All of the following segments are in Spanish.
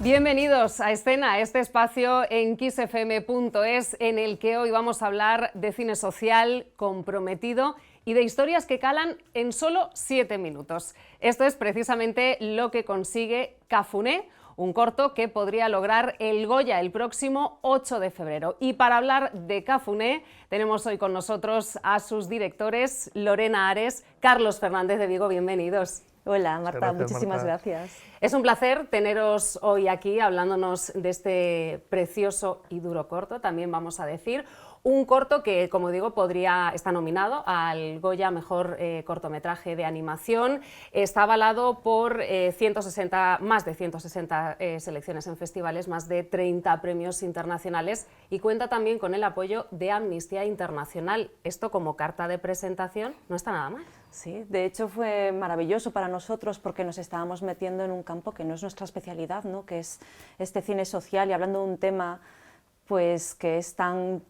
Bienvenidos a Escena, este espacio en kissfm.es en el que hoy vamos a hablar de cine social comprometido y de historias que calan en solo 7 minutos. Esto es precisamente lo que consigue Cafuné, un corto que podría lograr el Goya el próximo 8 de febrero. Y para hablar de Cafuné tenemos hoy con nosotros a sus directores, Lorena Ares, Carlos Fernández de Vigo, bienvenidos. Hola Marta, Gracias, muchísimas Marta. gracias. Es un placer teneros hoy aquí hablándonos de este precioso y duro corto, también vamos a decir. Un corto que, como digo, está nominado al Goya Mejor Cortometraje de Animación. Está avalado por más de 160 selecciones en festivales, más de 30 premios internacionales y cuenta también con el apoyo de Amnistía Internacional. Esto como carta de presentación no está nada mal. Sí, de hecho fue maravilloso para nosotros porque nos estábamos metiendo en un campo que no es nuestra especialidad, ¿no? Que es este cine social y hablando de un tema pues, que es tan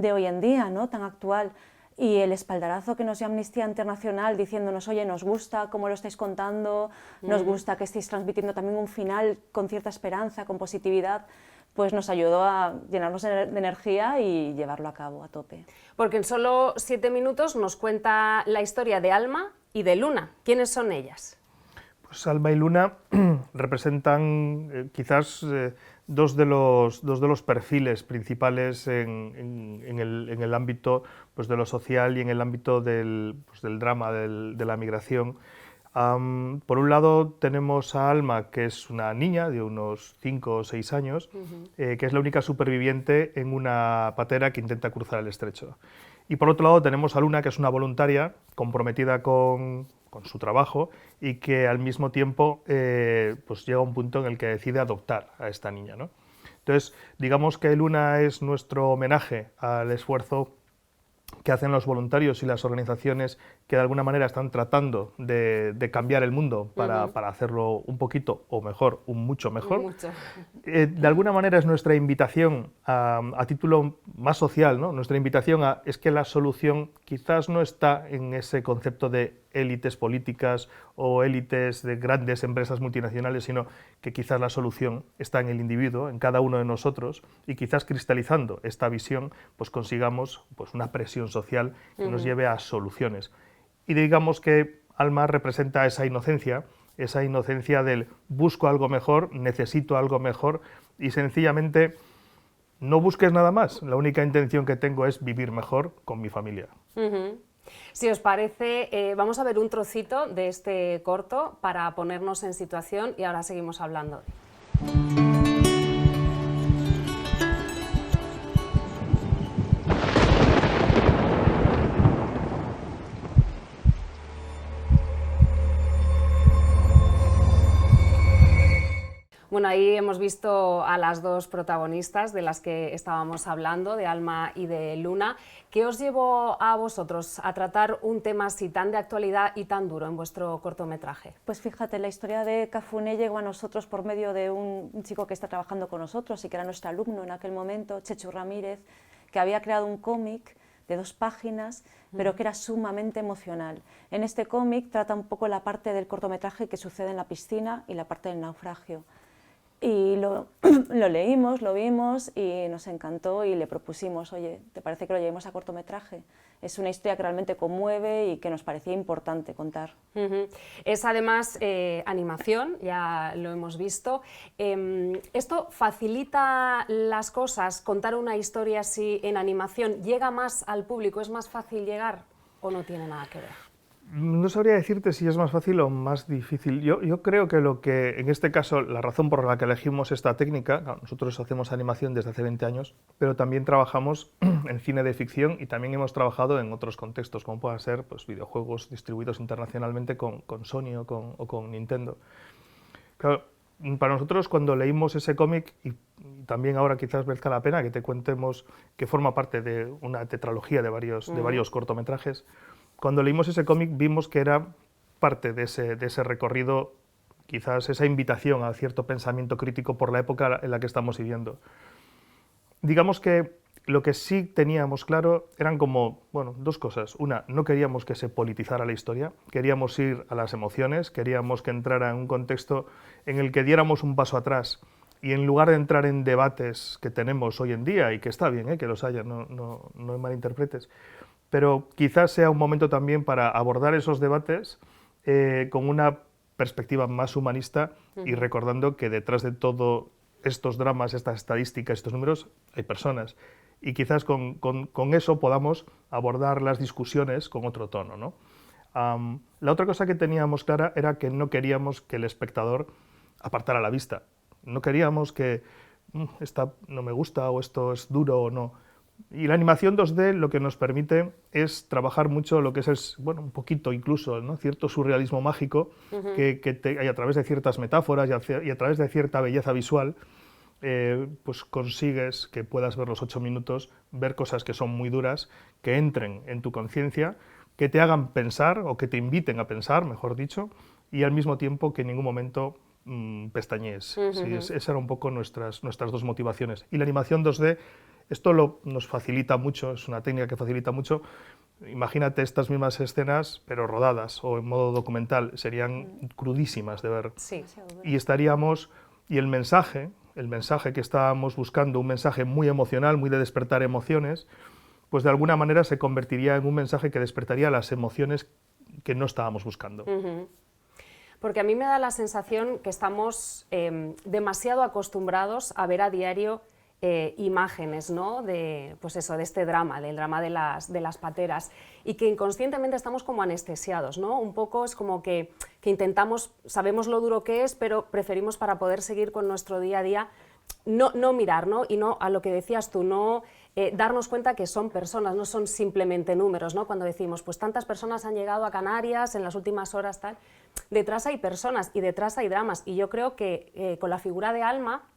de hoy en día, ¿no? Tan actual. Y el espaldarazo que nos dio Amnistía Internacional diciéndonos, oye, nos gusta cómo lo estáis contando, nos gusta que estéis transmitiendo también un final con cierta esperanza, con positividad, pues nos ayudó a llenarnos de energía y llevarlo a cabo a tope. Porque en solo 7 minutos nos cuenta la historia de Alma y de Luna. ¿Quiénes son ellas? Pues Alma y Luna representan quizás dos de los perfiles principales en el ámbito pues, de lo social y en el ámbito del drama, de la migración. Por un lado tenemos a Alma, que es una niña de unos 5 o 6 años, que es la única superviviente en una patera que intenta cruzar el estrecho. Y por otro lado tenemos a Luna, que es una voluntaria comprometida con su trabajo y que al mismo tiempo pues llega a un punto en el que decide adoptar a esta niña, ¿no? Entonces, digamos que Luna es nuestro homenaje al esfuerzo que hacen los voluntarios y las organizaciones que de alguna manera están tratando de cambiar el mundo para hacerlo un poquito o mejor, un mucho mejor. Mucho. De alguna manera es nuestra invitación a título más social, ¿no? Nuestra invitación es que la solución quizás no está en ese concepto de élites políticas o élites de grandes empresas multinacionales, sino que quizás la solución está en el individuo, en cada uno de nosotros, y quizás cristalizando esta visión pues consigamos pues, una presión social que nos lleve a soluciones. Y digamos que Alma representa esa inocencia del busco algo mejor, necesito algo mejor y sencillamente no busques nada más. La única intención que tengo es vivir mejor con mi familia. Si os parece, vamos a ver un trocito de este corto para ponernos en situación y ahora seguimos hablando. Bueno, ahí hemos visto a las dos protagonistas de las que estábamos hablando, de Alma y de Luna. ¿Qué os llevó a vosotros a tratar un tema así tan de actualidad y tan duro en vuestro cortometraje? Pues fíjate, la historia de Cafuné llegó a nosotros por medio de un chico que está trabajando con nosotros y que era nuestro alumno en aquel momento, Chechu Ramírez, que había creado un cómic de 2 páginas, pero que era sumamente emocional. En este cómic trata un poco la parte del cortometraje que sucede en la piscina y la parte del naufragio. Y lo leímos, lo vimos y nos encantó y le propusimos, oye, ¿te parece que lo llevemos a cortometraje? Es una historia que realmente conmueve y que nos parecía importante contar. Es además animación, ya lo hemos visto. ¿Esto facilita las cosas, contar una historia así en animación? ¿Llega más al público? ¿Es más fácil llegar o no tiene nada que ver? No sabría decirte si es más fácil o más difícil. Yo creo que en este caso, la razón por la que elegimos esta técnica, nosotros hacemos animación desde hace 20 años, pero también trabajamos en cine de ficción y también hemos trabajado en otros contextos, como puedan ser pues, videojuegos distribuidos internacionalmente con Sony o con Nintendo. Claro, para nosotros cuando leímos ese cómic, y también ahora quizás merezca la pena que te contemos que forma parte de una tetralogía de varios cortometrajes, cuando leímos ese cómic vimos que era parte de ese recorrido, quizás esa invitación a cierto pensamiento crítico por la época en la que estamos viviendo. Digamos que lo que sí teníamos claro eran como, bueno, 2 cosas. Una, no queríamos que se politizara la historia, queríamos ir a las emociones, queríamos que entrara en un contexto en el que diéramos un paso atrás y en lugar de entrar en debates que tenemos hoy en día, y que está bien que los haya, no me malinterpretes, pero quizás sea un momento también para abordar esos debates con una perspectiva más humanista y recordando que detrás de todos estos dramas, estas estadísticas, estos números, hay personas. Y quizás con eso podamos abordar las discusiones con otro tono, ¿no? La otra cosa que teníamos clara era que no queríamos que el espectador apartara la vista. No queríamos que esta no me gusta o esto es duro o no. Y la animación 2D lo que nos permite es trabajar mucho lo que es, bueno, un poquito incluso, ¿no? Cierto surrealismo mágico y a través de ciertas metáforas y a través de cierta belleza visual pues consigues que puedas ver los 8 minutos, ver cosas que son muy duras, que entren en tu conciencia, que te hagan pensar o que te inviten a pensar, mejor dicho, y al mismo tiempo que en ningún momento pestañees. Sí, esa era un poco nuestras dos motivaciones. Y la animación 2D, esto nos facilita mucho, es una técnica que facilita mucho. Imagínate estas mismas escenas, pero rodadas o en modo documental, serían crudísimas de ver. Sí. Y y el mensaje que estábamos buscando, un mensaje muy emocional, muy de despertar emociones, pues de alguna manera se convertiría en un mensaje que despertaría las emociones que no estábamos buscando. Porque a mí me da la sensación que estamos demasiado acostumbrados a ver a diario imágenes, ¿no? Pues eso, de este drama, del drama de las pateras, y que inconscientemente estamos como anestesiados, ¿no? Un poco es como que intentamos, sabemos lo duro que es, pero preferimos, para poder seguir con nuestro día a día, no mirar, ¿no? Y no, a lo que decías tú, no darnos cuenta que son personas, no son simplemente números, ¿no? Cuando decimos, pues tantas personas han llegado a Canarias en las últimas horas, tal, detrás hay personas y detrás hay dramas, y yo creo que con la figura de Alma,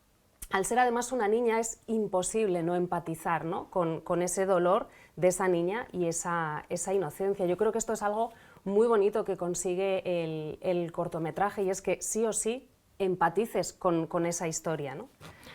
al ser además una niña, es imposible no empatizar, ¿no? Con ese dolor de esa niña y esa inocencia. Yo creo que esto es algo muy bonito que consigue el cortometraje, y es que sí o sí empatices con esa historia, ¿no?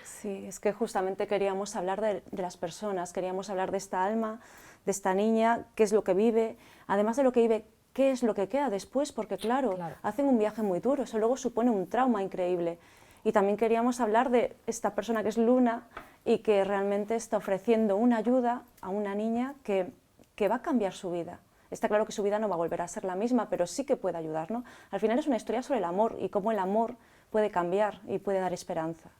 Sí, es que justamente queríamos hablar de las personas, queríamos hablar de esta Alma, de esta niña, qué es lo que vive, además de lo que vive, qué es lo que queda después, porque claro, hacen un viaje muy duro, eso luego supone un trauma increíble. Y también queríamos hablar de esta persona que es Luna y que realmente está ofreciendo una ayuda a una niña que va a cambiar su vida. Está claro que su vida no va a volver a ser la misma, pero sí que puede ayudar, ¿no? Al final es una historia sobre el amor y cómo el amor puede cambiar y puede dar esperanza.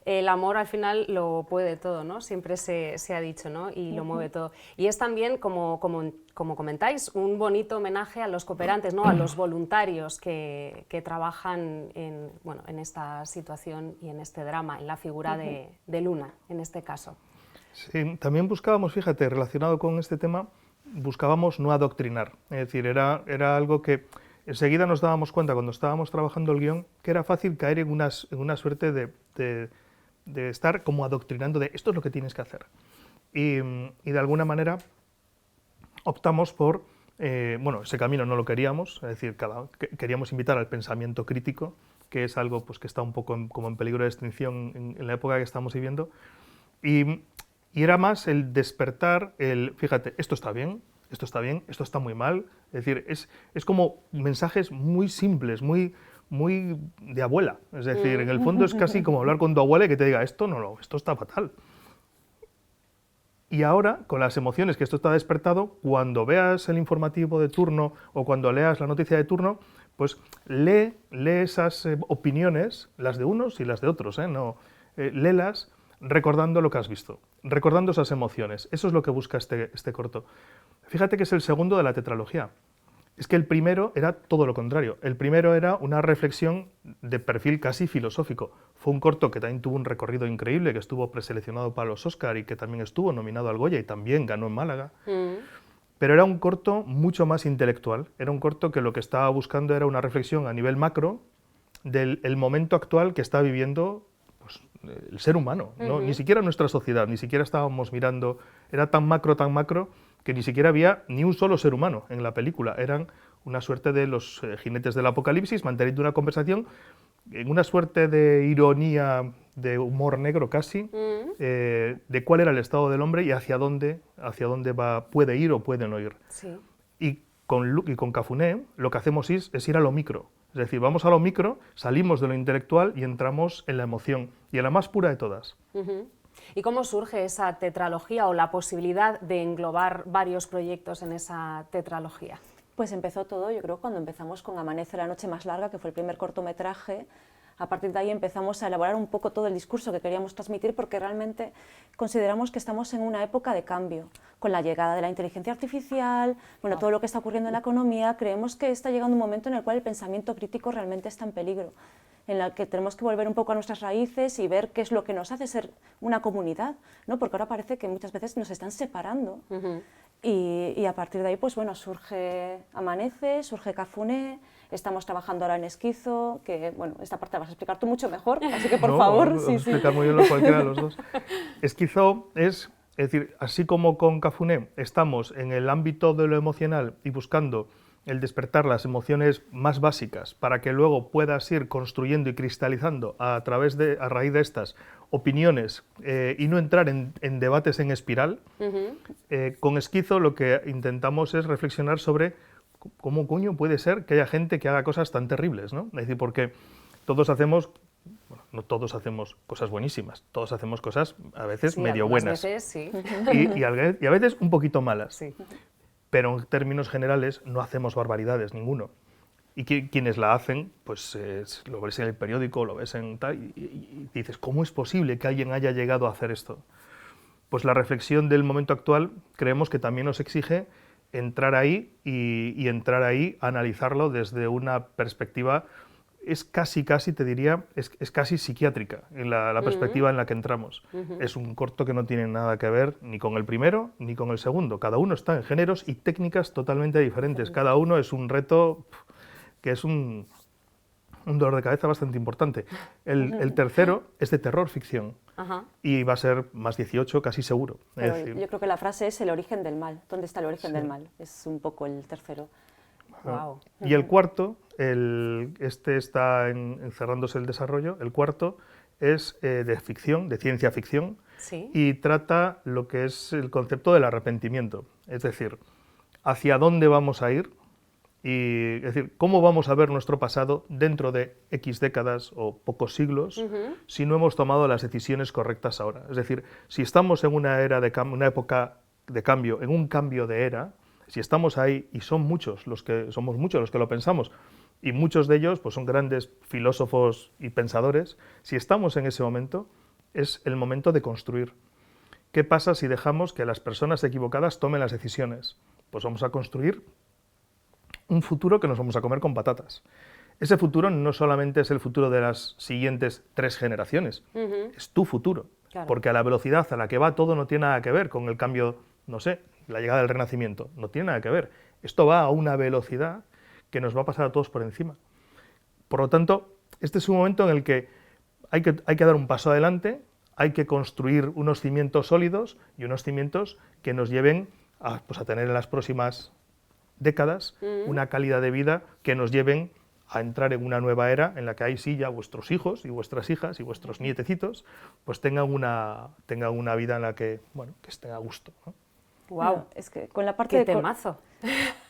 El amor al final lo puede todo, ¿no? Siempre se ha dicho, ¿no? Y lo mueve todo. Y es también, como comentáis, un bonito homenaje a los cooperantes, ¿no? A los voluntarios que trabajan en esta situación y en este drama, en la figura de Luna, en este caso. Sí, también buscábamos, fíjate, relacionado con este tema, buscábamos no adoctrinar. Es decir, era algo que enseguida nos dábamos cuenta, cuando estábamos trabajando el guión, que era fácil caer en una suerte de estar como adoctrinando de esto es lo que tienes que hacer. Y de alguna manera optamos por, ese camino no lo queríamos, es decir, queríamos invitar al pensamiento crítico, que es algo pues, que está un poco como en peligro de extinción en la época que estamos viviendo, y era más el despertar, fíjate, esto está bien, esto está muy mal, es decir, es como mensajes muy simples, muy de abuela, es decir, en el fondo es casi como hablar con tu abuela y que te diga esto esto está fatal. Y ahora, con las emociones que esto está despertado, cuando veas el informativo de turno o cuando leas la noticia de turno, pues lee esas opiniones, las de unos y las de otros, léelas recordando lo que has visto, recordando esas emociones. Eso es lo que busca este corto. Fíjate que es el segundo de la tetralogía. Es que el primero era todo lo contrario. El primero era una reflexión de perfil casi filosófico. Fue un corto que también tuvo un recorrido increíble, que estuvo preseleccionado para los Oscar y que también estuvo nominado al Goya y también ganó en Málaga. Pero era un corto mucho más intelectual. Era un corto que lo que estaba buscando era una reflexión a nivel macro del momento actual que está viviendo pues, el ser humano, ¿no? Ni siquiera nuestra sociedad, ni siquiera estábamos mirando, era tan macro, que ni siquiera había ni un solo ser humano en la película. Eran una suerte de los jinetes del apocalipsis manteniendo una conversación en una suerte de ironía, de humor negro casi, de cuál era el estado del hombre y hacia dónde puede ir o puede no ir. Sí. Y con Cafuné lo que hacemos es ir a lo micro. Es decir, vamos a lo micro, salimos de lo intelectual y entramos en la emoción, y en la más pura de todas. ¿Y cómo surge esa tetralogía o la posibilidad de englobar varios proyectos en esa tetralogía? Pues empezó todo, yo creo, cuando empezamos con Amanece la noche más larga, que fue el primer cortometraje. A partir de ahí empezamos a elaborar un poco todo el discurso que queríamos transmitir, porque realmente consideramos que estamos en una época de cambio. Con la llegada de la inteligencia artificial, bueno, todo lo que está ocurriendo en la economía, creemos que está llegando un momento en el cual el pensamiento crítico realmente está en peligro, en el que tenemos que volver un poco a nuestras raíces y ver qué es lo que nos hace ser una comunidad, ¿no? Porque ahora parece que muchas veces nos están separando. Y a partir de ahí, pues bueno, surge Amanece, surge Cafuné, estamos trabajando ahora en Esquizo, que bueno, esta parte la vas a explicar tú mucho mejor, así que por favor. Vamos a explicar muy bien cualquiera de los dos. Esquizo es decir, así como con Cafuné estamos en el ámbito de lo emocional y buscando el despertar las emociones más básicas para que luego puedas ir construyendo y cristalizando a raíz de estas opiniones y no entrar en debates en espiral. Con Esquizo lo que intentamos es reflexionar sobre cómo coño puede ser que haya gente que haga cosas tan terribles, ¿no? Es decir, porque todos hacemos, bueno, no todos hacemos cosas buenísimas, todos hacemos cosas a veces medio buenas veces, sí. y a veces un poquito malas. Sí. Pero en términos generales no hacemos barbaridades, ninguno. Y quienes la hacen, pues lo ves en el periódico, lo ves en tal, y dices, ¿cómo es posible que alguien haya llegado a hacer esto? Pues la reflexión del momento actual creemos que también nos exige entrar ahí y entrar ahí a analizarlo desde una perspectiva, es casi, te diría, es casi psiquiátrica en la perspectiva en la que entramos. Es un corto que no tiene nada que ver ni con el primero ni con el segundo. Cada uno está en géneros y técnicas totalmente diferentes. Cada uno es un reto que es un dolor de cabeza bastante importante. El tercero es de terror ficción. Y va a ser más 18, casi seguro. Pero yo creo que la frase es el origen del mal. ¿Dónde está el origen del mal? Es un poco el tercero. Wow. Y el cuarto, este está encerrándose el desarrollo, el cuarto es de ficción, de ciencia ficción, ¿Sí? Y trata lo que es el concepto del arrepentimiento, es decir, hacia dónde vamos a ir, y es decir, cómo vamos a ver nuestro pasado dentro de X décadas o pocos siglos si no hemos tomado las decisiones correctas ahora. Es decir, si estamos en una época de cambio, en un cambio de era, si estamos ahí, y somos muchos los que lo pensamos, y muchos de ellos pues, son grandes filósofos y pensadores, si estamos en ese momento, es el momento de construir. ¿Qué pasa si dejamos que las personas equivocadas tomen las decisiones? Pues vamos a construir un futuro que nos vamos a comer con patatas. Ese futuro no solamente es el futuro de las siguientes 3 generaciones, es tu futuro, claro. Porque a la velocidad a la que va todo no tiene nada que ver con el cambio, no sé, la llegada del Renacimiento, no tiene nada que ver. Esto va a una velocidad que nos va a pasar a todos por encima. Por lo tanto, este es un momento en el que hay que dar un paso adelante, hay que construir unos cimientos sólidos y unos cimientos que nos lleven a tener en las próximas décadas una calidad de vida que nos lleven a entrar en una nueva era en la que ahí sí ya vuestros hijos y vuestras hijas y vuestros nietecitos pues tengan una vida en la que, bueno, que estén a gusto, ¿no? Wow, Bueno, es que con la parte qué de temazo.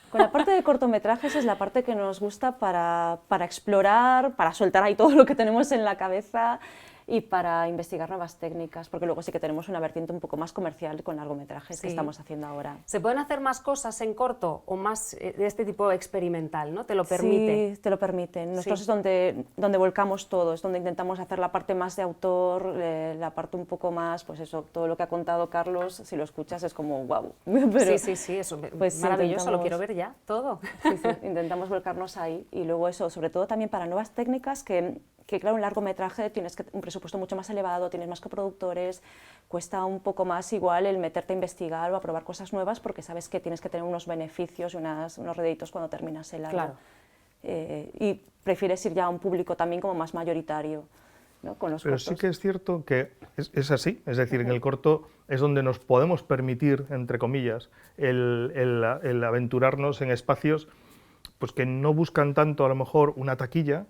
Con la parte de cortometrajes es la parte que nos gusta para explorar, para soltar ahí todo lo que tenemos en la cabeza y para investigar nuevas técnicas, porque luego sí que tenemos una vertiente un poco más comercial con largometrajes que estamos haciendo ahora. ¿Se pueden hacer más cosas en corto o más de este tipo experimental, ¿no? ¿Te lo permite? Sí, te lo permite. Nosotros es donde volcamos todo, es donde intentamos hacer la parte más de autor, la parte un poco más, pues eso, todo lo que ha contado Carlos, si lo escuchas es como wow. Pero, sí, eso pues maravilloso, lo quiero ver ya, todo. Sí, intentamos volcarnos ahí y luego eso, sobre todo también para nuevas técnicas que claro, un largometraje tienes un presupuesto mucho más elevado, tienes más coproductores, cuesta un poco más igual el meterte a investigar o a probar cosas nuevas porque sabes que tienes que tener unos beneficios y unos réditos cuando terminas el largo. Claro. Y prefieres ir ya a un público también como más mayoritario, ¿no? Con los Pero cortos. sí que es cierto que es así, es decir, en el corto es donde nos podemos permitir, entre comillas, el aventurarnos en espacios pues que no buscan tanto a lo mejor una taquilla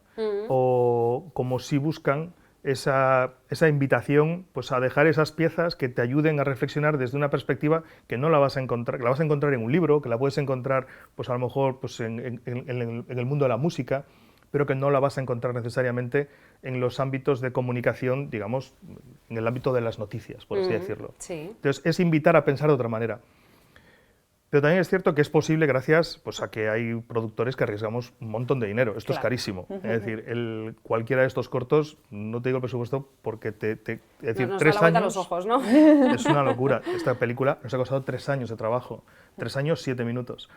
o como si buscan esa invitación pues a dejar esas piezas que te ayuden a reflexionar desde una perspectiva que no la vas a encontrar, que la vas a encontrar en un libro, que la puedes encontrar pues a lo mejor pues en el mundo de la música, pero que no la vas a encontrar necesariamente en los ámbitos de comunicación, digamos, en el ámbito de las noticias, por así decirlo. Sí. Entonces, es invitar a pensar de otra manera. Pero también es cierto que es posible gracias pues, a que hay productores que arriesgamos un montón de dinero. Esto es carísimo. Es decir, cualquiera de estos cortos, no te digo el presupuesto porque es decir, nos 3 da la vuelta a años los ojos, ¿no? es una locura. Esta película nos ha costado 3 años de trabajo. 3 años, 7 minutos.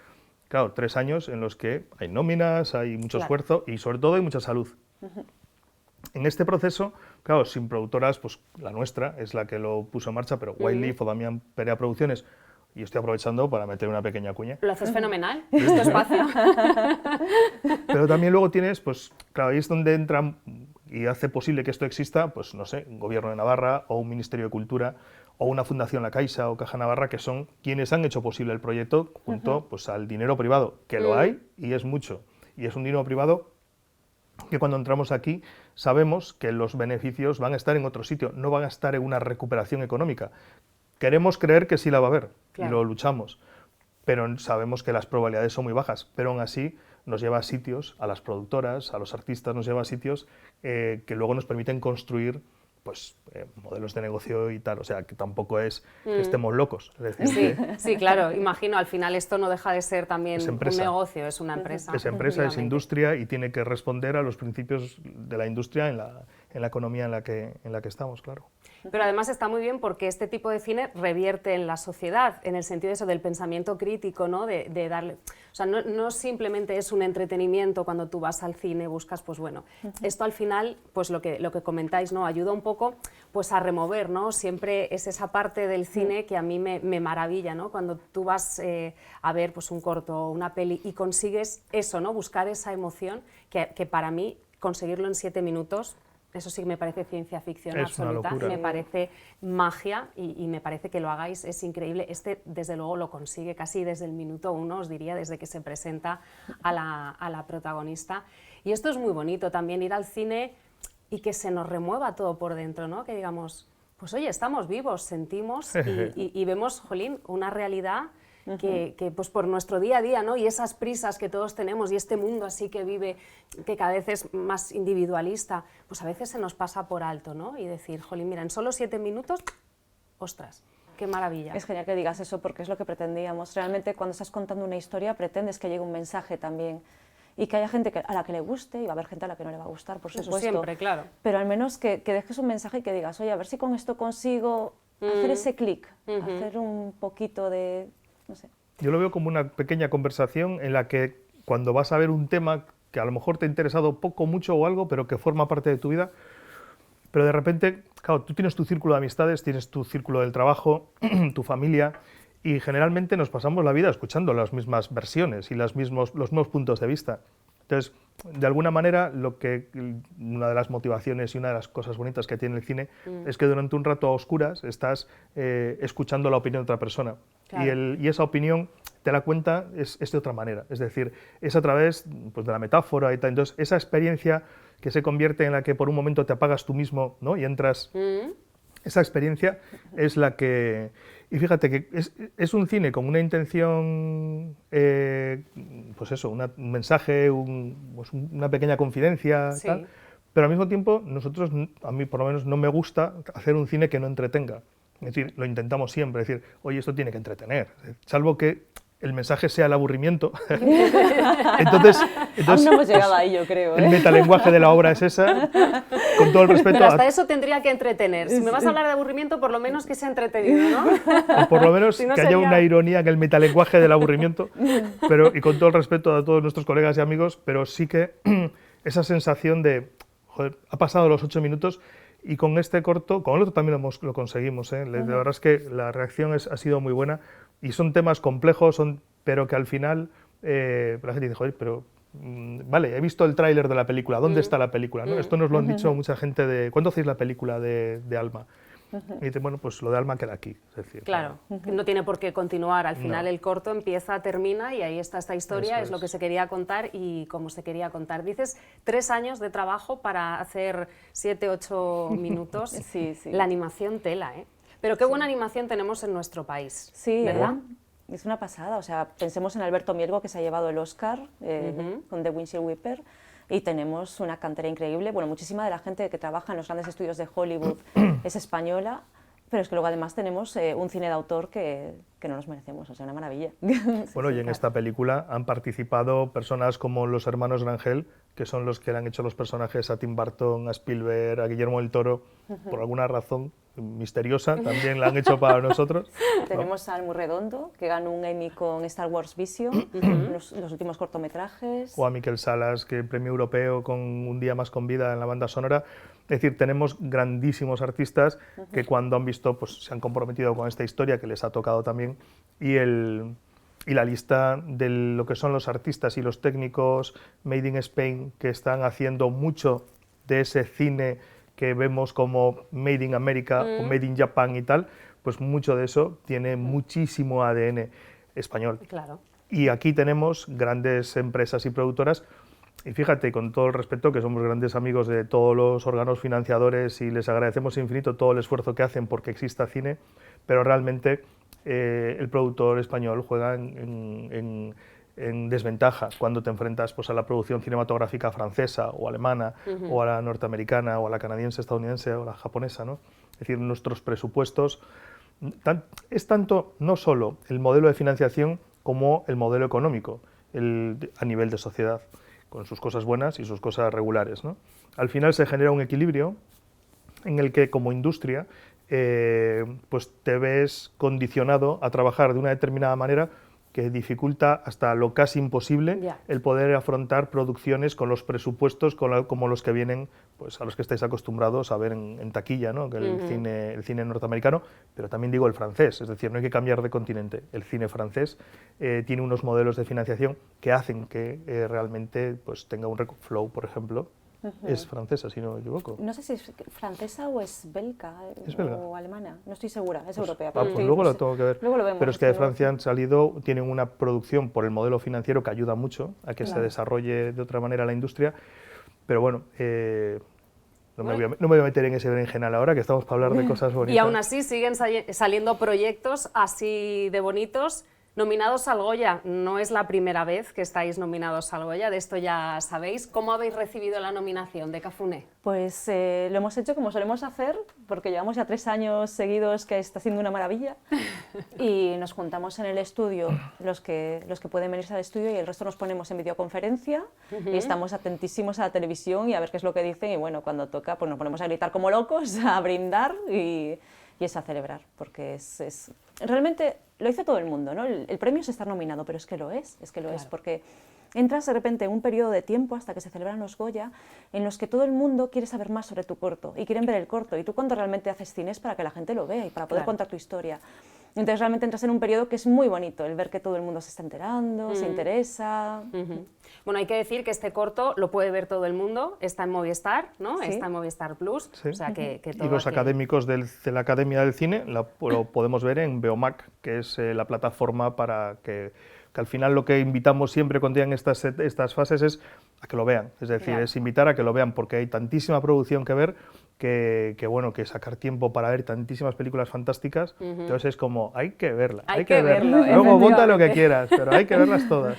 Claro, 3 años en los que hay nóminas, hay mucho esfuerzo y sobre todo hay mucha salud. En este proceso, claro, sin productoras, pues la nuestra es la que lo puso en marcha, pero Wildleaf o Damián Perea Producciones, y estoy aprovechando para meter una pequeña cuña. Lo haces fenomenal, este espacio. Pero también luego tienes, pues claro, ahí es donde entra y hace posible que esto exista, pues no sé, un gobierno de Navarra o un Ministerio de Cultura o una Fundación La Caixa o Caja Navarra, que son quienes han hecho posible el proyecto junto pues, al dinero privado, que lo hay y es mucho. Y es un dinero privado que cuando entramos aquí sabemos que los beneficios van a estar en otro sitio, no van a estar en una recuperación económica. Queremos creer que sí la va a haber y lo luchamos, pero sabemos que las probabilidades son muy bajas, pero aún así nos lleva a sitios, a las productoras, a los artistas, nos lleva a sitios que luego nos permiten construir pues, modelos de negocio y tal, o sea, que tampoco es que estemos locos. Es decir, sí, claro, imagino, al final esto no deja de ser también un negocio, es una empresa. Es empresa, es industria y tiene que responder a los principios de la industria en la economía en la que estamos, claro. Pero además está muy bien porque este tipo de cine revierte en la sociedad, en el sentido de eso, del pensamiento crítico, ¿no? De darle... O sea, no simplemente es un entretenimiento cuando tú vas al cine, buscas, pues bueno, esto al final, pues lo que comentáis, ¿no? Ayuda un poco pues a remover, ¿no? Siempre es esa parte del cine que a mí me maravilla, ¿no? Cuando tú vas a ver pues un corto o una peli y consigues eso, ¿no? Buscar esa emoción que para mí conseguirlo en 7 minutos... Eso sí que me parece ciencia ficción absoluta, me parece magia y me parece que lo hagáis, es increíble. Este, desde luego, lo consigue casi desde el minuto 1, os diría, desde que se presenta a la protagonista. Y esto es muy bonito también, ir al cine y que se nos remueva todo por dentro, ¿no? Que digamos, pues oye, estamos vivos, sentimos y vemos, jolín, una realidad que pues por nuestro día a día, ¿no? Y esas prisas que todos tenemos y este mundo así que vive, que cada vez es más individualista, pues a veces se nos pasa por alto, ¿no? Y decir, jolín, mira, en solo 7 minutos, ostras, qué maravilla. Es genial que digas eso porque es lo que pretendíamos. Realmente cuando estás contando una historia pretendes que llegue un mensaje también y que haya gente a la que le guste y va a haber gente a la que no le va a gustar, por supuesto. Eso siempre, claro. Pero al menos que dejes un mensaje y que digas, oye, a ver si con esto consigo hacer ese clic, hacer un poquito de... no sé. Yo lo veo como una pequeña conversación en la que cuando vas a ver un tema que a lo mejor te ha interesado poco, mucho o algo, pero que forma parte de tu vida, pero de repente, claro, tú tienes tu círculo de amistades, tienes tu círculo del trabajo, tu familia, y generalmente nos pasamos la vida escuchando las mismas versiones y los mismos puntos de vista. Entonces, de alguna manera, una de las motivaciones y una de las cosas bonitas que tiene el cine es que durante un rato a oscuras estás escuchando la opinión de otra persona. Claro. Y esa opinión te la cuenta es de otra manera, es decir, es a través pues, de la metáfora y tal. Entonces, esa experiencia que se convierte en la que por un momento te apagas tú mismo, ¿no? Y entras... Esa experiencia es la que... Y fíjate que es un cine con una intención, pues eso, un mensaje, pues una pequeña confidencia, sí. Tal, pero al mismo tiempo a mí por lo menos no me gusta hacer un cine que no entretenga. Es decir, lo intentamos siempre, es decir, oye, esto tiene que entretener, salvo que el mensaje sea el aburrimiento. Entonces aún no hemos llegado ahí, yo creo. El metalenguaje de la obra es esa, con todo el respeto. Pero hasta eso tendría que entretener. Si me vas a hablar de aburrimiento, por lo menos que sea entretenido, ¿no? O por lo menos si no que haya una ironía en el metalenguaje del aburrimiento, y con todo el respeto a todos nuestros colegas y amigos, pero sí que esa sensación de, joder, ha pasado los 8 minutos y con este corto, con el otro también lo conseguimos, ¿eh? La verdad es que la reacción ha sido muy buena y son temas complejos, pero que al final la gente dice, joder, pero vale, he visto el tráiler de la película, ¿dónde está la película? ¿No? Esto nos lo han dicho mucha gente de, ¿cuándo hacéis la película de Alma? Y dice, bueno, pues lo de Alma queda aquí. Es decir, claro, no tiene por qué continuar, al final el corto empieza, termina y ahí está esta historia, es lo que se quería contar y cómo se quería contar. Dices 3 años de trabajo para hacer 7, 8 minutos, sí. La animación tela, ¿eh? Pero qué buena animación tenemos en nuestro país, sí, ¿verdad? Es una pasada, o sea, pensemos en Alberto Mielgo que se ha llevado el Oscar con The Windshield Wiper, y tenemos una cantera increíble. Bueno, muchísima de la gente que trabaja en los grandes estudios de Hollywood es española, pero es que luego además tenemos un cine de autor que no nos merecemos, o sea, una maravilla. Bueno, y en esta película han participado personas como los hermanos Rangel, que son los que le han hecho los personajes a Tim Burton, a Spielberg, a Guillermo del Toro, por alguna razón misteriosa, también la han hecho para nosotros. Tenemos a Almu Redondo, que ganó un Emmy con Star Wars Vision, los últimos cortometrajes. O a Miquel Salas, que premio europeo con Un día más con vida en la banda sonora. Es decir, tenemos grandísimos artistas que cuando han visto, pues se han comprometido con esta historia que les ha tocado también, y la lista de lo que son los artistas y los técnicos Made in Spain que están haciendo mucho de ese cine que vemos como Made in America o Made in Japan y tal, pues mucho de eso tiene muchísimo ADN español. Claro. Y aquí tenemos grandes empresas y productoras, y fíjate, con todo el respeto, que somos grandes amigos de todos los órganos financiadores y les agradecemos infinito todo el esfuerzo que hacen porque exista cine, pero realmente el productor español juega en desventaja cuando te enfrentas pues, a la producción cinematográfica francesa o alemana o a la norteamericana o a la canadiense, estadounidense o a la japonesa, ¿no? Es decir, nuestros presupuestos es tanto no solo el modelo de financiación como el modelo económico a nivel de sociedad, con sus cosas buenas y sus cosas regulares, ¿no? Al final se genera un equilibrio en el que como industria pues te ves condicionado a trabajar de una determinada manera que dificulta hasta lo casi imposible el poder afrontar producciones con los presupuestos como los que vienen, pues a los que estáis acostumbrados a ver en taquilla, ¿no? Que el cine norteamericano, pero también digo el francés, es decir, no hay que cambiar de continente. El cine francés tiene unos modelos de financiación que hacen que realmente pues, tenga un Flow, por ejemplo, es francesa, si no me equivoco. No sé si es francesa o es belga, o alemana, no estoy segura, es europea. Pues luego lo tengo que ver. Luego lo vemos, pero es que de Francia han salido, tienen una producción por el modelo financiero que ayuda mucho a que se desarrolle de otra manera la industria, pero bueno, no me voy a meter en ese berenjenal ahora, que estamos para hablar de cosas bonitas. Y aún así siguen saliendo proyectos así de bonitos. Nominados al Goya, no es la primera vez que estáis nominados al Goya, de esto ya sabéis. ¿Cómo habéis recibido la nominación de Cafuné? Pues lo hemos hecho como solemos hacer, porque llevamos ya 3 años seguidos que está siendo una maravilla, y nos juntamos en el estudio, los que pueden venirse al estudio, y el resto nos ponemos en videoconferencia, y estamos atentísimos a la televisión y a ver qué es lo que dicen, y bueno, cuando toca pues nos ponemos a gritar como locos, a brindar y es a celebrar, porque realmente lo hizo todo el mundo, ¿no? El premio es estar nominado, pero es que lo es porque entras de repente en un periodo de tiempo hasta que se celebran los Goya en los que todo el mundo quiere saber más sobre tu corto y quieren ver el corto, y tú cuando realmente haces cine es para que la gente lo vea y para poder contar tu historia. Entonces realmente entras en un periodo que es muy bonito, el ver que todo el mundo se está enterando, se interesa. Bueno, hay que decir que este corto lo puede ver todo el mundo, está en Movistar, ¿no? Sí. Está en Movistar Plus, o sea que todo. Y los académicos de la Academia del Cine lo podemos ver en Beomac, que es la plataforma para que al final lo que invitamos siempre cuando llegan estas fases es a que lo vean, es decir, es invitar a que lo vean, porque hay tantísima producción que ver que bueno, que sacar tiempo para ver tantísimas películas fantásticas, entonces es como, hay que verla, hay que verlo. Luego monta lo que quieras, pero hay que verlas todas.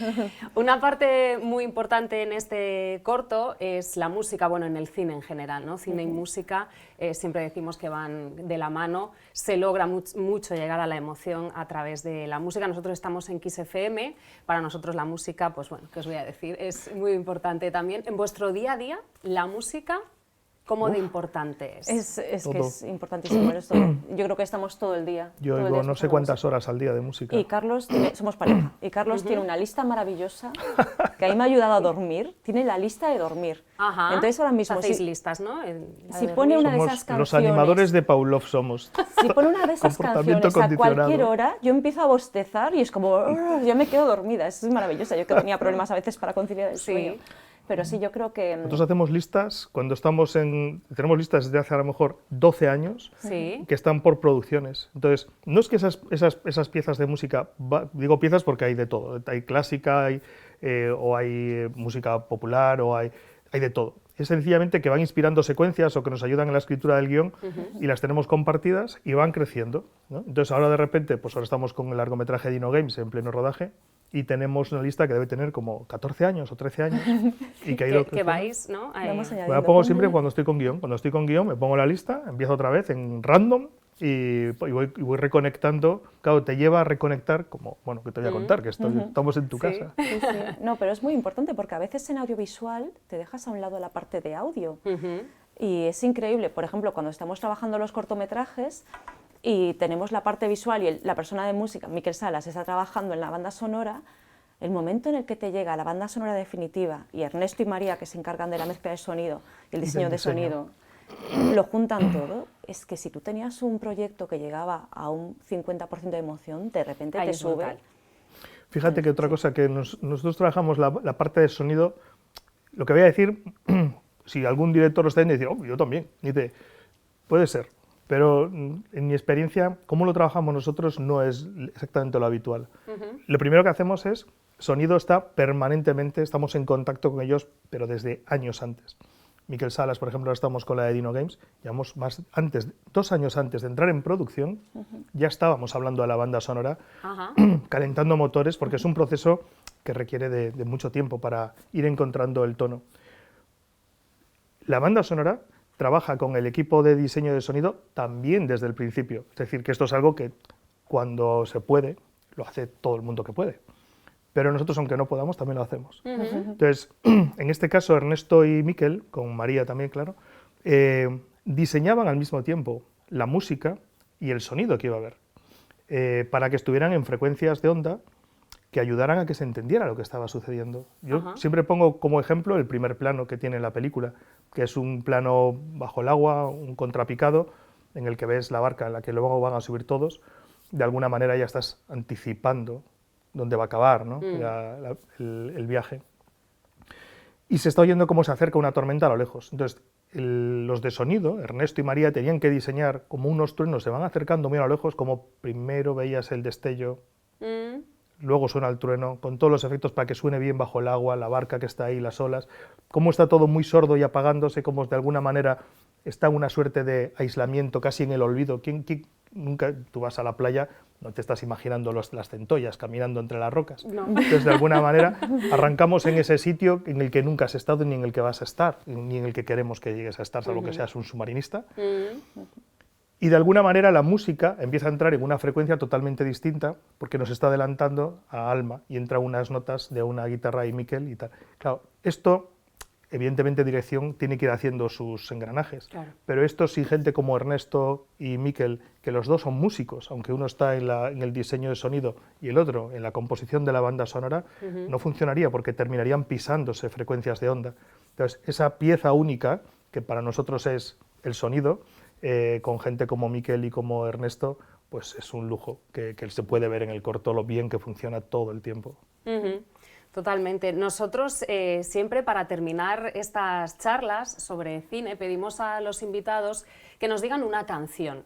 Una parte muy importante en este corto es la música, bueno, en el cine en general, ¿no? Cine y música, siempre decimos que van de la mano, se logra mucho llegar a la emoción a través de la música. Nosotros estamos en Kiss FM, para nosotros la música, pues bueno, ¿qué os voy a decir? Es muy importante también. En vuestro día a día, la música, ¿cómo de importante es? Es que es importantísimo esto. Yo creo que estamos todo el día. Yo oigo no sé cuántas horas al día de música. Y Carlos, somos pareja, y Carlos tiene una lista maravillosa que a mí me ha ayudado a dormir. Tiene la lista de dormir. Ajá. Entonces ahora mismo... Hacéis listas, ¿no? Si pone una de esas canciones... Los animadores de Pavlov somos. Si pone una de esas canciones a cualquier hora, yo empiezo a bostezar y es como... yo me quedo dormida, es maravillosa. Yo que tenía problemas a veces para conciliar el sueño. Pero sí, yo creo que... Nosotros hacemos listas cuando estamos tenemos listas desde hace a lo mejor 12 años que están por producciones. Entonces, no es que esas piezas de música, digo piezas porque hay de todo, hay clásica, o hay música popular, o hay de todo. Es sencillamente que van inspirando secuencias o que nos ayudan en la escritura del guión y las tenemos compartidas y van creciendo, ¿no? Entonces ahora de repente, pues ahora estamos con el largometraje Dino Games en pleno rodaje y tenemos una lista que debe tener como 14 años o 13 años. Y que ha ido que vais, ¿no? Me la pongo siempre cuando estoy con guión. Cuando estoy con guión me pongo la lista, empiezo otra vez en random y voy reconectando. Claro, te lleva a reconectar, como, bueno, que te voy a contar, que estamos en tu casa. Sí, sí. No, pero es muy importante porque a veces en audiovisual te dejas a un lado la parte de audio. Y es increíble, por ejemplo, cuando estamos trabajando los cortometrajes y tenemos la parte visual y la persona de música, Miquel Salas, está trabajando en la banda sonora, el momento en el que te llega la banda sonora definitiva y Ernesto y María, que se encargan de la mezcla de sonido y el diseño de sonido, lo juntan todo, es que si tú tenías un proyecto que llegaba a un 50% de emoción, de repente te sube. Brutal. Fíjate que otra cosa, que nosotros trabajamos la parte de sonido, lo que voy a decir, si algún director lo está viendo y dice, oh, yo también, y dice, puede ser, pero en mi experiencia, cómo lo trabajamos nosotros no es exactamente lo habitual. Lo primero que hacemos es, sonido está permanentemente, estamos en contacto con ellos, pero desde años antes. Miquel Salas, por ejemplo, ahora estamos con la de Dino Games, llevamos 2 años antes de entrar en producción, ya estábamos hablando de la banda sonora, calentando motores, porque es un proceso que requiere de mucho tiempo para ir encontrando el tono. La banda sonora trabaja con el equipo de diseño de sonido también desde el principio, es decir, que esto es algo que cuando se puede, lo hace todo el mundo que puede. Pero nosotros, aunque no podamos, también lo hacemos. Entonces, en este caso, Ernesto y Miquel, con María también, claro, diseñaban al mismo tiempo la música y el sonido que iba a haber, para que estuvieran en frecuencias de onda que ayudaran a que se entendiera lo que estaba sucediendo. Yo siempre pongo como ejemplo el primer plano que tiene la película, que es un plano bajo el agua, un contrapicado, en el que ves la barca en la que luego van a subir todos. De alguna manera ya estás anticipando dónde va a acabar, ¿no? el viaje. Y se está oyendo cómo se acerca una tormenta a lo lejos. Entonces, los de sonido, Ernesto y María, tenían que diseñar como unos truenos se van acercando muy a lo lejos, como primero veías el destello, luego suena el trueno, con todos los efectos para que suene bien bajo el agua, la barca que está ahí, las olas, cómo está todo muy sordo y apagándose, como de alguna manera está en una suerte de aislamiento, casi en el olvido. ¿Quién nunca tú vas a la playa, no te estás imaginando las centollas caminando entre las rocas? No. Entonces, de alguna manera, arrancamos en ese sitio en el que nunca has estado ni en el que vas a estar, ni en el que queremos que llegues a estar, salvo que seas un submarinista. Y de alguna manera la música empieza a entrar en una frecuencia totalmente distinta porque nos está adelantando a Alma y entra unas notas de una guitarra y Miquel y tal. Claro, esto, evidentemente, dirección tiene que ir haciendo sus engranajes, claro. Pero esto sin gente como Ernesto y Miquel, que los dos son músicos, aunque uno está en el diseño de sonido y el otro en la composición de la banda sonora, no funcionaría porque terminarían pisándose frecuencias de onda. Entonces, esa pieza única, que para nosotros es el sonido, con gente como Miquel y como Ernesto, pues es un lujo que se puede ver en el corto lo bien que funciona todo el tiempo. Totalmente. Nosotros siempre para terminar estas charlas sobre cine pedimos a los invitados que nos digan una canción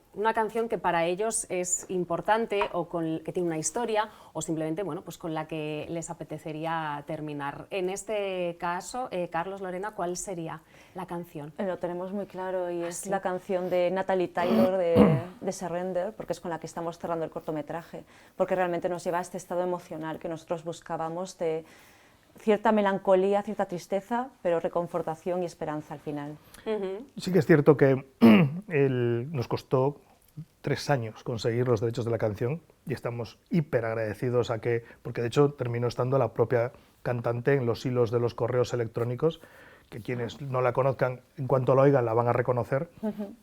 que para ellos es importante o que tiene una historia o simplemente, bueno, pues con la que les apetecería terminar. En este caso, Carlos, Lorena, ¿cuál sería la canción? Lo tenemos muy claro y es la canción de Natalie Taylor de Surrender, porque es con la que estamos cerrando el cortometraje, porque realmente nos lleva a este estado emocional que nosotros buscábamos de cierta melancolía, cierta tristeza, pero reconfortación y esperanza al final. Sí que es cierto que nos costó 3 años conseguir los derechos de la canción y estamos hiper agradecidos porque de hecho terminó estando la propia cantante en los hilos de los correos electrónicos, que quienes no la conozcan, en cuanto la oigan, la van a reconocer.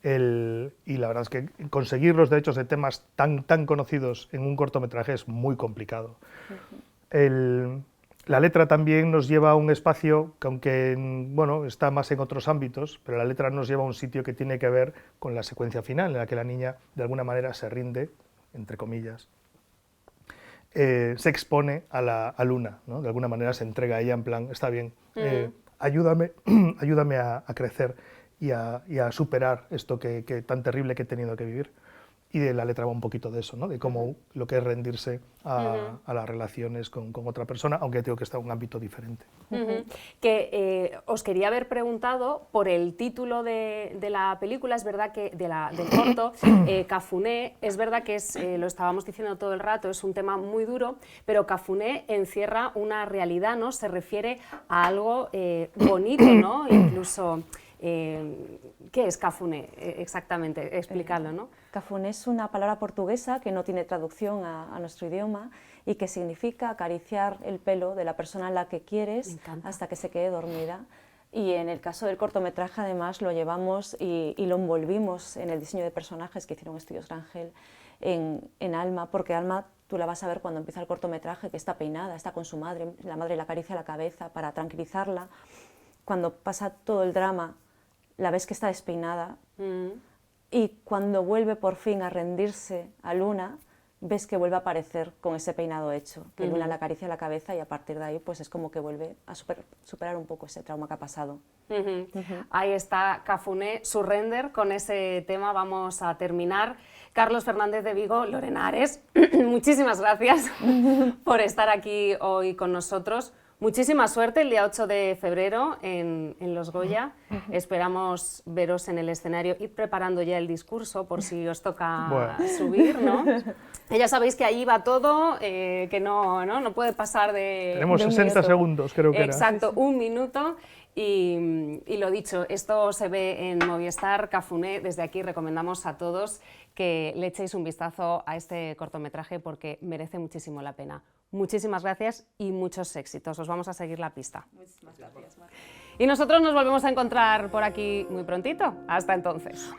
Y la verdad es que conseguir los derechos de temas tan conocidos en un cortometraje es muy complicado. La letra también nos lleva a un espacio que, aunque bueno, está más en otros ámbitos, pero la letra nos lleva a un sitio que tiene que ver con la secuencia final, en la que la niña de alguna manera se rinde, entre comillas, se expone a la luna, ¿no? De alguna manera se entrega a ella en plan, está bien, ayúdame a crecer y a superar esto que tan terrible que he tenido que vivir. y de la letra va un poquito de eso, ¿no? De cómo lo que es rendirse a las relaciones con otra persona, aunque tengo que estar en un ámbito diferente. Que os quería haber preguntado por el título de la película, es verdad que del corto, Cafuné, es verdad que lo estábamos diciendo todo el rato, es un tema muy duro, pero Cafuné encierra una realidad, ¿no? Se refiere a algo bonito, ¿no? Incluso, ¿qué es Cafuné exactamente? Explicadlo, ¿no? Cafuné es una palabra portuguesa que no tiene traducción a nuestro idioma y que significa acariciar el pelo de la persona a la que quieres hasta que se quede dormida. Y en el caso del cortometraje, además, lo llevamos y lo envolvimos en el diseño de personajes que hicieron Estudios Rangel en Alma, porque Alma tú la vas a ver cuando empieza el cortometraje, que está peinada, está con su madre, la madre le acaricia la cabeza para tranquilizarla. Cuando pasa todo el drama, la ves que está despeinada. Y cuando vuelve por fin a rendirse a Luna, ves que vuelve a aparecer con ese peinado hecho, que Luna le acaricia la cabeza y a partir de ahí pues es como que vuelve a superar un poco ese trauma que ha pasado. Ahí está Cafuné, Surrender, con ese tema vamos a terminar. Carlos Fernández de Vigo, Lorena Ares, muchísimas gracias por estar aquí hoy con nosotros. Muchísima suerte el día 8 de febrero en Los Goya. Esperamos veros en el escenario, ir preparando ya el discurso por si os toca subir, ¿no? Ya sabéis que ahí va todo, que no puede pasar de... Tenemos 60 segundos, creo que era. Exacto, un minuto. Y lo dicho, esto se ve en Movistar, Cafuné. Desde aquí recomendamos a todos que le echéis un vistazo a este cortometraje porque merece muchísimo la pena. Muchísimas gracias y muchos éxitos. Os vamos a seguir la pista. Muchísimas gracias, Marta. Y nosotros nos volvemos a encontrar por aquí muy prontito. Hasta entonces.